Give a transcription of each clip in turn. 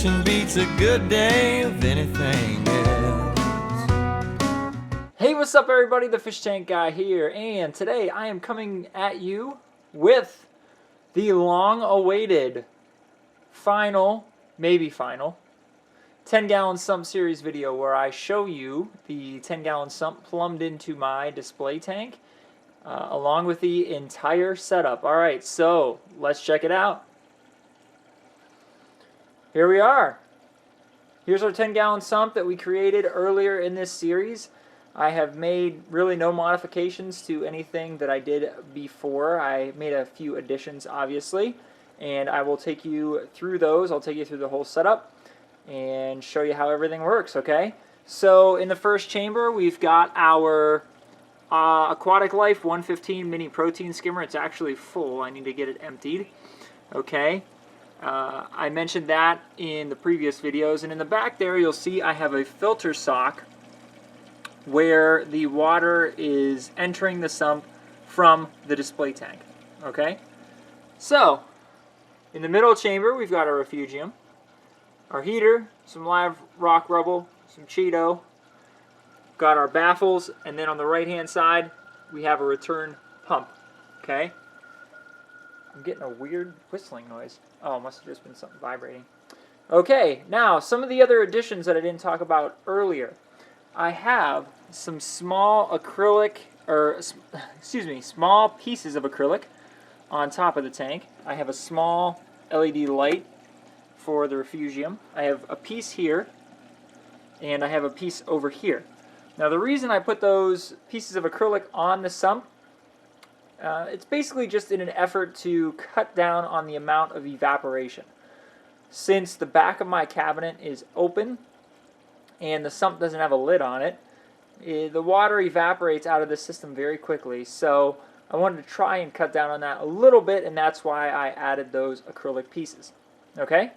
Fishing beats a good day of anything else. Hey, what's up everybody? The Fish Tank Guy here, and today I am coming at you with the long-awaited final, maybe final, 10-gallon sump series video where I show you the 10-gallon sump plumbed into my display tank along with the entire setup. Alright, so let's check it out. Here we are. Here's our 10-gallon sump that we created earlier in this series. I have made really no modifications to anything that I did before. I made a few additions, obviously, and I will take you through those. I'll take you through the whole setup and show you how everything works, okay? So in the first chamber, we've got our Aquatic Life 115 mini protein skimmer. It's actually full. I need to get it emptied, okay? I mentioned that in the previous videos, and in the back there you'll see I have a filter sock where the water is entering the sump from the display tank. Okay? So, in the middle chamber we've got our refugium, our heater, some live rock rubble, some Cheeto, got our baffles, and then on the right hand side we have a return pump. Okay? I'm getting a weird whistling noise. Oh, it must have just been something vibrating. Okay, now some of the other additions that I didn't talk about earlier. I have some small acrylic, small pieces of acrylic on top of the tank. I have a small LED light for the refugium. I have a piece here, and I have a piece over here. Now the reason I put those pieces of acrylic on the sump, it's basically just in an effort to cut down on the amount of evaporation. Since the back of my cabinet is open and the sump doesn't have a lid on it, the water evaporates out of the system very quickly. So I wanted to try and cut down on that a little bit, and that's why I added those acrylic pieces. Okay?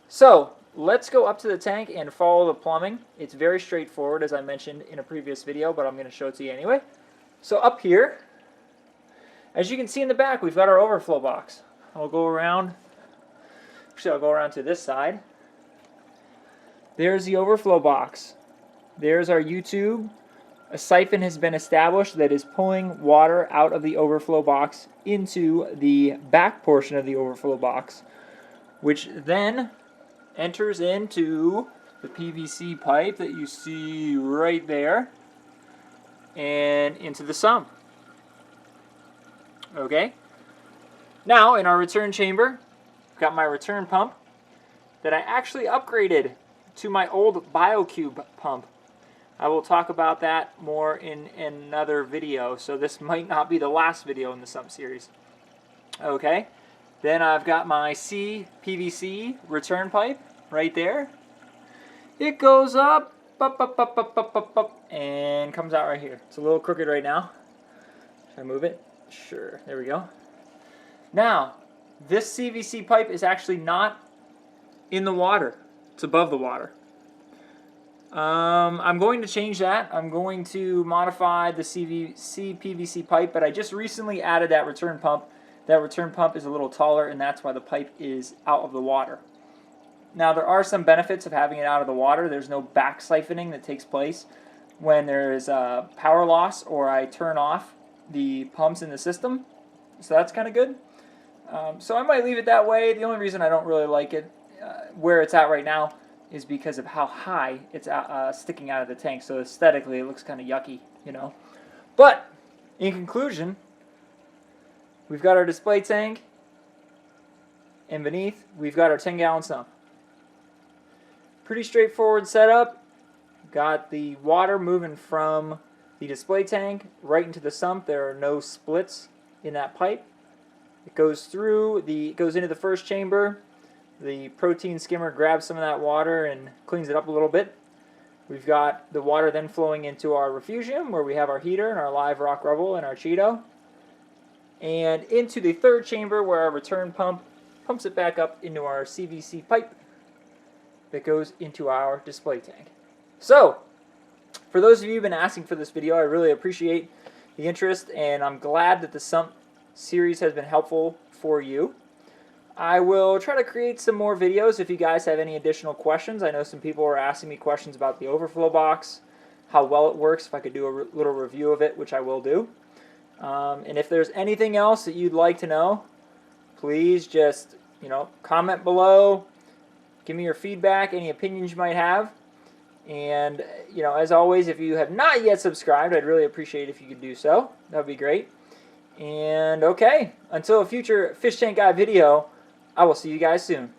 So let's go up to the tank and follow the plumbing. It's very straightforward, as I mentioned in a previous video, but I'm going to show it to you anyway. So up here, as you can see in the back, we've got our overflow box. I'll go around to this side. There's the overflow box. There's our U-tube. A siphon has been established that is pulling water out of the overflow box into the back portion of the overflow box, which then enters into the PVC pipe that you see right there and into the sump. Okay, now in our return chamber, I've got my return pump that I actually upgraded to my old BioCube pump. I will talk about that more in another video, so this might not be the last video in the sump series. Okay, then I've got my PVC return pipe right there. It goes up, and comes out right here. It's a little crooked right now. Should I move it? Sure, there we go. Now, this CVC pipe is actually not in the water. It's above the water. I'm going to change that. I'm going to modify the PVC pipe, but I just recently added that return pump. That return pump is a little taller, and that's why the pipe is out of the water. Now, there are some benefits of having it out of the water. There's no back siphoning that takes place when there is power loss or I turn off the pumps in the system, so that's kind of good. So I might leave it that way. The only reason I don't really like it where it's at right now is because of how high it's sticking out of the tank. So aesthetically it looks kind of yucky, you know. But in conclusion, we've got our display tank, and beneath we've got our 10-gallon sump. Pretty straightforward setup. Got the water moving from the display tank right into the sump. There are no splits in that pipe. It goes into the first chamber. The protein skimmer grabs some of that water and cleans it up a little bit. We've got the water then flowing into our refugium where we have our heater and our live rock rubble and our Cheeto. And into the third chamber where our return pump pumps it back up into our CVC pipe that goes into our display tank. So, for those of you who've been asking for this video, I really appreciate the interest, and I'm glad that the Sump series has been helpful for you. I will try to create some more videos if you guys have any additional questions. I know some people are asking me questions about the overflow box, how well it works, if I could do a little review of it, which I will do. And if there's anything else that you'd like to know, please just, comment below. Give me your feedback, any opinions you might have. And, as always, if you have not yet subscribed, I'd really appreciate if you could do so. That would be great. And, okay, until a future Fish Tank Guy video, I will see you guys soon.